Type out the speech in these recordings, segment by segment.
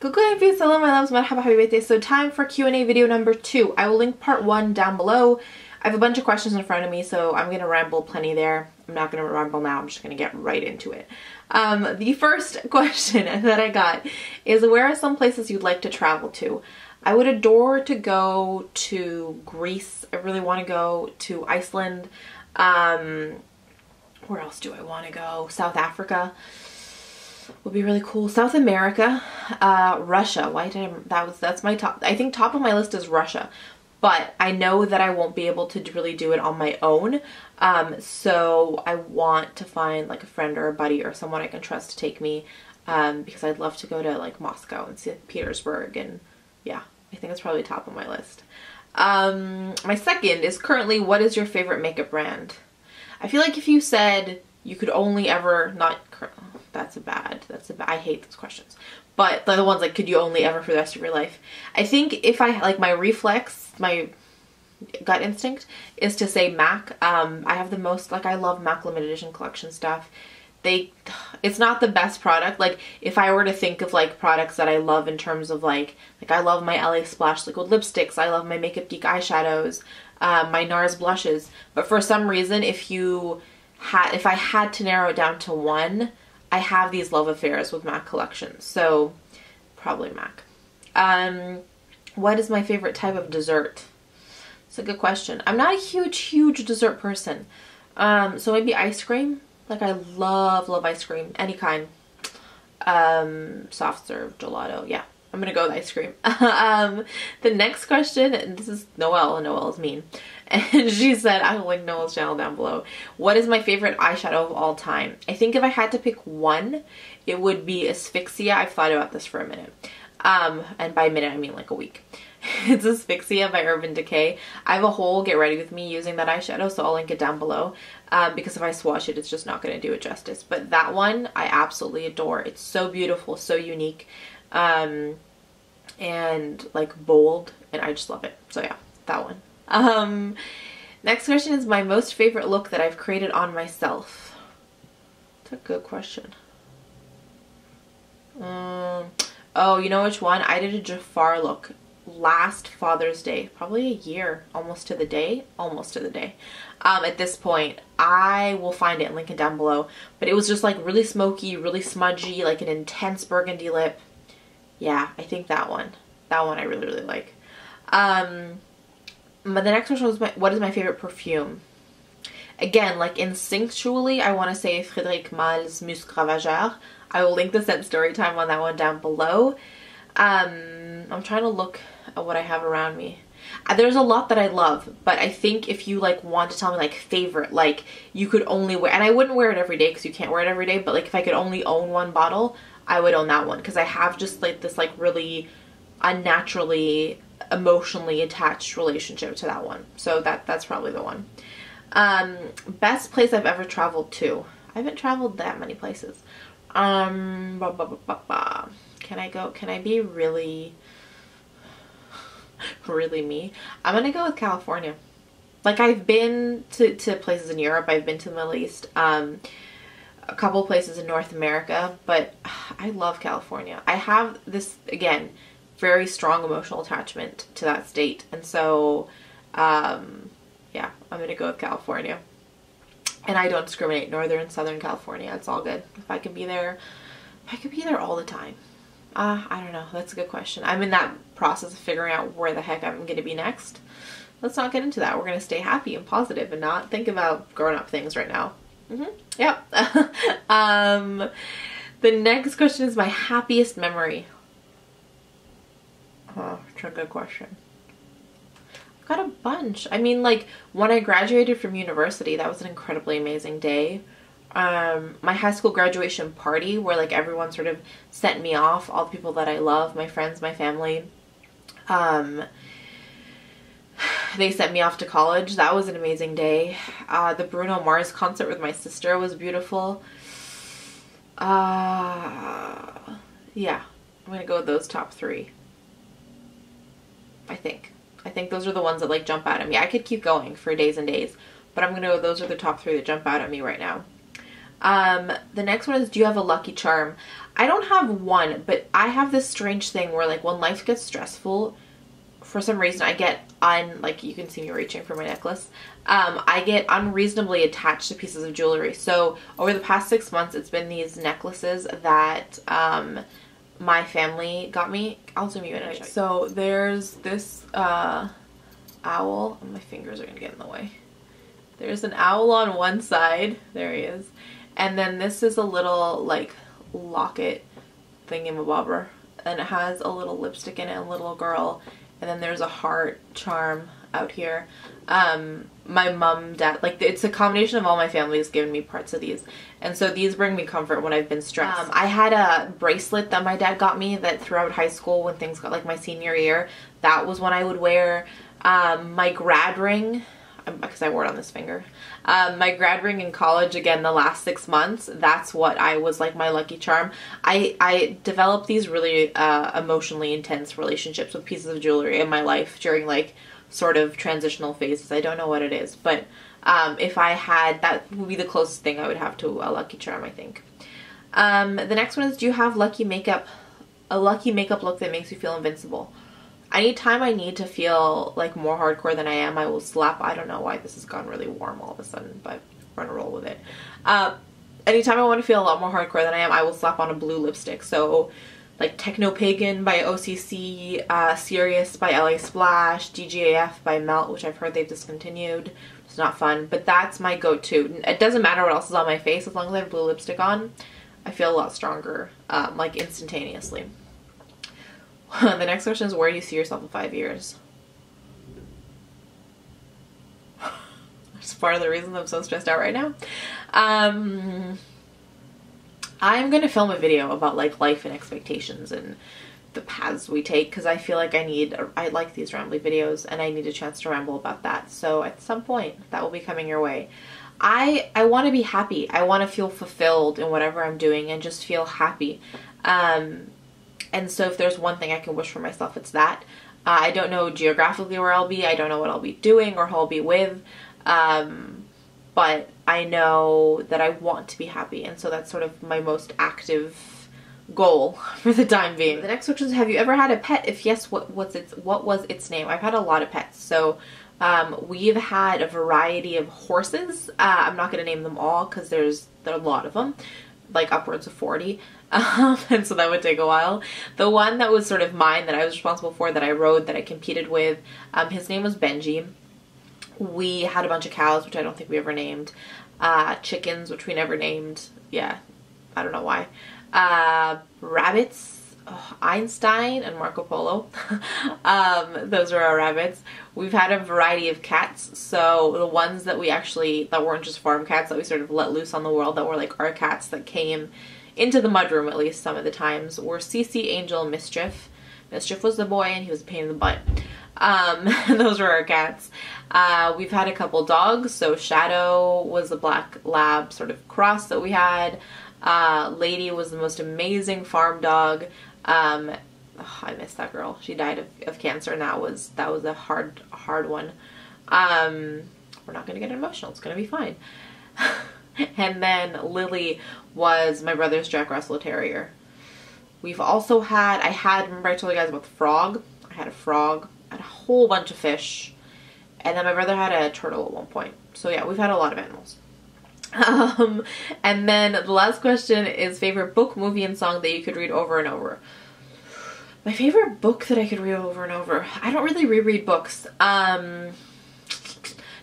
Google Happiest, hello my loves, marhaba habibaty. So time for Q&A video number 2. I will link part 1 down below. I have a bunch of questions in front of me, so I'm going to ramble plenty there. I'm not going to ramble now, I'm just going to get right into it. The first question that I got is, where are some places you'd like to travel to? I would adore to go to Greece. I really want to go to Iceland. Where else do I want to go? South Africa would be really cool. South America, Russia. That's my top. I think top of my list is Russia, but I know that I won't be able to really do it on my own. So I want to find like a friend or a buddy or someone I can trust to take me, because I'd love to go to like Moscow and St. Petersburg, and yeah, I think it's probably top of my list. My second is currently, what is your favorite makeup brand? I feel like if you said you could only ever that's a bad, I hate those questions. But the ones like, could you only ever for the rest of your life? I think if I, like, my reflex, my gut instinct is to say MAC. I have the most, like, I love MAC limited edition collection stuff. It's not the best product. Like, if I were to think of like products that I love in terms of like I love my LA Splash liquid lipsticks, I love my Makeup Geek eyeshadows, my NARS blushes, but for some reason if I had to narrow it down to one, I have these love affairs with MAC collections, so probably MAC. What is my favorite type of dessert? It's a good question. I'm not a huge dessert person, so maybe ice cream. Like, I love ice cream, any kind. Soft serve, gelato, yeah. I'm gonna go with ice cream. The next question, and this is Noelle. Noelle is mean. And she said, I will link Noelle's channel down below. What is my favorite eyeshadow of all time? I think if I had to pick one, it would be Asphyxia. I've thought about this for a minute. And by a minute, I mean like a week. It's Asphyxia by Urban Decay. I have a whole get ready with me using that eyeshadow, so I'll link it down below. Because if I swatch it, it's just not going to do it justice. But that one, I absolutely adore. It's so beautiful, so unique. And like bold, and I just love it. So yeah, that one. Next question is my most favorite look that I've created on myself. That's a good question. Oh, you know which one? I did a Jafar look last Father's Day, probably a year, almost to the day. At this point, I will find it and link it down below, but it was just like really smoky, really smudgy, like an intense burgundy lip. Yeah, I think that one I really like. But the next question was, what is my favorite perfume? Again, like instinctually, I want to say Frédéric Malle's Musc Ravageur. I will link the scent story time on that one down below. I'm trying to look at what I have around me. There's a lot that I love, but I think if you like want to tell me like favorite, like you could only wear, and I wouldn't wear it every day because you can't wear it every day, but like if I could only own one bottle, I would own that one, because I have just like this like really unnaturally emotionally attached relationship to that one. So that's probably the one. Best place I've ever traveled to. I haven't traveled that many places. Can I be really me? I'm gonna go with California. Like, I've been to places in Europe, I've been to the Middle East, a couple places in North America, but I love California. I have this, again, very strong emotional attachment to that state, and so yeah, I'm gonna go with California. And I don't discriminate, Northern and Southern California, it's all good. If I could be there all the time. I don't know, that's a good question. I'm in that process of figuring out where the heck I'm gonna be next. Let's not get into that. We're gonna stay happy and positive and not think about grown-up things right now. Yep. The next question is my happiest memory. Oh, that's a good question. I've got a bunch. I mean, like, when I graduated from university, that was an incredibly amazing day. My high school graduation party, where like everyone sort of sent me off, all the people that I love, my friends, my family, they sent me off to college. That was an amazing day. The Bruno Mars concert with my sister was beautiful. Yeah, I'm gonna go with those top 3. I think those are the ones that like jump out at me. I could keep going for days and days, but I'm gonna go, those are the top 3 that jump out at me right now. The next one is, do you have a lucky charm? I don't have one, but I have this strange thing where like when life gets stressful, for some reason I get like you can see me reaching for my necklace. I get unreasonably attached to pieces of jewelry. So over the past 6 months, it's been these necklaces that my family got me. I'll zoom you in and show you. So there's this owl. Oh, my fingers are gonna get in the way. There's an owl on one side. There he is. And then this is a little like locket thingamabobber. And it has a little lipstick in it, a little girl. And then there's a heart charm out here. My mom, dad, like it's a combination of all my family has given me parts of these. And so these bring me comfort when I've been stressed. I had a bracelet that my dad got me that throughout high school when things got like my senior year, that was one I would wear. My grad ring, because I wore it on this finger. My grad ring in college, again, the last 6 months, that's what I was like my lucky charm. I developed these really emotionally intense relationships with pieces of jewelry in my life during like sort of transitional phases. I don't know what it is, but if I had, that would be the closest thing I would have to a lucky charm, I think. The next one is, do you have lucky makeup, a lucky makeup look that makes you feel invincible? Anytime I need to feel like more hardcore than I am, I will slap, I don't know why this has gone really warm all of a sudden, but we're gonna roll with it. Anytime I want to feel a lot more hardcore than I am, I will slap on a blue lipstick. So like Techno Pagan by OCC, Serious by LA Splash, DGAF by Melt, which I've heard they've discontinued. It's not fun, but that's my go-to. It doesn't matter what else is on my face, as long as I have blue lipstick on, I feel a lot stronger, like instantaneously. The next question is, where do you see yourself in 5 years? That's part of the reason I'm so stressed out right now. I'm going to film a video about like life and expectations and the paths we take, because I feel like I like these rambly videos and I need a chance to ramble about that. So at some point that will be coming your way. I want to be happy. I want to feel fulfilled in whatever I'm doing and just feel happy. And so if there's one thing I can wish for myself, it's that. I don't know geographically where I'll be. I don't know what I'll be doing or who I'll be with. But I know that I want to be happy. And so that's sort of my most active goal for the time being. The next question is, have you ever had a pet? If yes, what was its name? I've had a lot of pets. So we've had a variety of horses. I'm not going to name them all because there are a lot of them, like upwards of 40. And so that would take a while. The one that was sort of mine, that I was responsible for, that I rode, that I competed with, his name was Benji. We had a bunch of cows, which I don't think we ever named. Chickens, which we never named. Yeah, I don't know why. Rabbits, Einstein and Marco Polo. Those are our rabbits. We've had a variety of cats. So the ones that that weren't just farm cats that we sort of let loose on the world, that were like our cats that came into the mudroom, at least some of the times, were Cece, Angel, and Mischief. Mischief was the boy and he was a pain in the butt. Those were our cats. We've had a couple dogs. So Shadow was the black lab sort of cross that we had. Lady was the most amazing farm dog. I miss that girl. She died of cancer, and that was a hard one. We're not gonna get emotional. It's gonna be fine. And then Lily was my brother's Jack Russell Terrier. We've also had, remember I told you guys about the frog? I had a frog, I had a whole bunch of fish, and then my brother had a turtle at one point. So yeah, we've had a lot of animals. And then the last question is, favorite book, movie, and song that you could read over and over. My favorite book that I could read over and over. I don't really reread books.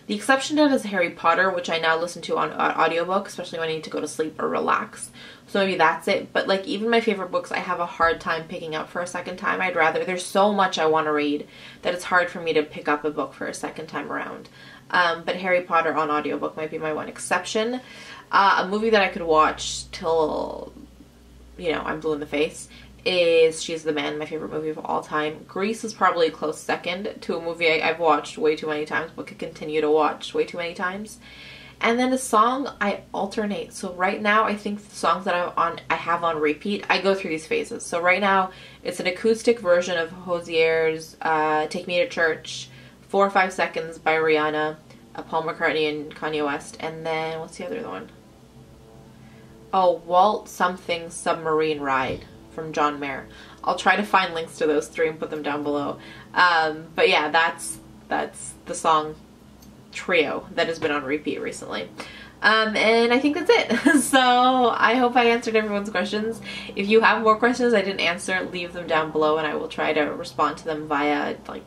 The exception to that is Harry Potter, which I now listen to on audiobook, especially when I need to go to sleep or relax. So maybe that's it. But like even my favorite books, I have a hard time picking up for a second time. There's so much I want to read that it's hard for me to pick up a book for a second time around. But Harry Potter on audiobook might be my one exception. A movie that I could watch till, I'm blue in the face is She's the Man, my favorite movie of all time. Grease is probably a close second to a movie I've watched way too many times but could continue to watch way too many times. And then a song, I alternate. So right now, I think the songs that I have on repeat, I go through these phases. So right now, it's an acoustic version of Hozier's Take Me to Church, 4 or 5 Seconds by Rihanna, Paul McCartney and Kanye West, and then, what's the other one? Oh, Walt something submarine ride from John Mayer. I'll try to find links to those 3 and put them down below. But yeah, that's the song Trio that has been on repeat recently. And I think that's it. So I hope I answered everyone's questions. If you have more questions I didn't answer, leave them down below and I will try to respond to them via like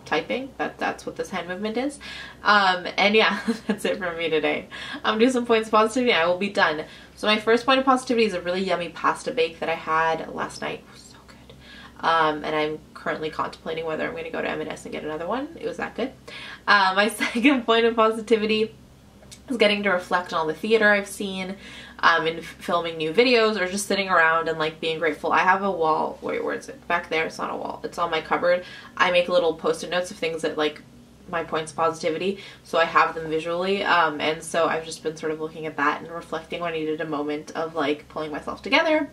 typing. That's what this hand movement is. And yeah, that's it from me today. I'm doing some points of positivity and I will be done. So my first point of positivity is a really yummy pasta bake that I had last night. It was so good. And I'm currently contemplating whether I'm going to go to M&S and get another one. It was that good. My second point of positivity is getting to reflect on all the theater I've seen, and filming new videos, or just sitting around and like being grateful. I have a wall, wait, where is it? Back there. It's not a wall, it's on my cupboard. I make little post-it notes of things that like my points of positivity, so I have them visually, and so I've just been sort of looking at that and reflecting when I needed a moment of like pulling myself together.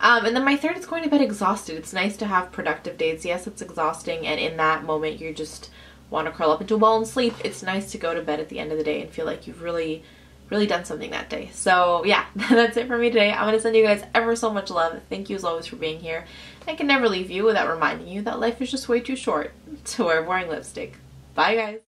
And then my third is going to bed exhausted. It's nice to have productive days. Yes, it's exhausting, and in that moment you just want to curl up into a ball and sleep. It's nice to go to bed at the end of the day and feel like you've really done something that day. So yeah, that's it for me today. I'm going to send you guys ever so much love. Thank you as always for being here. I can never leave you without reminding you that life is just way too short to wear boring lipstick. Bye guys.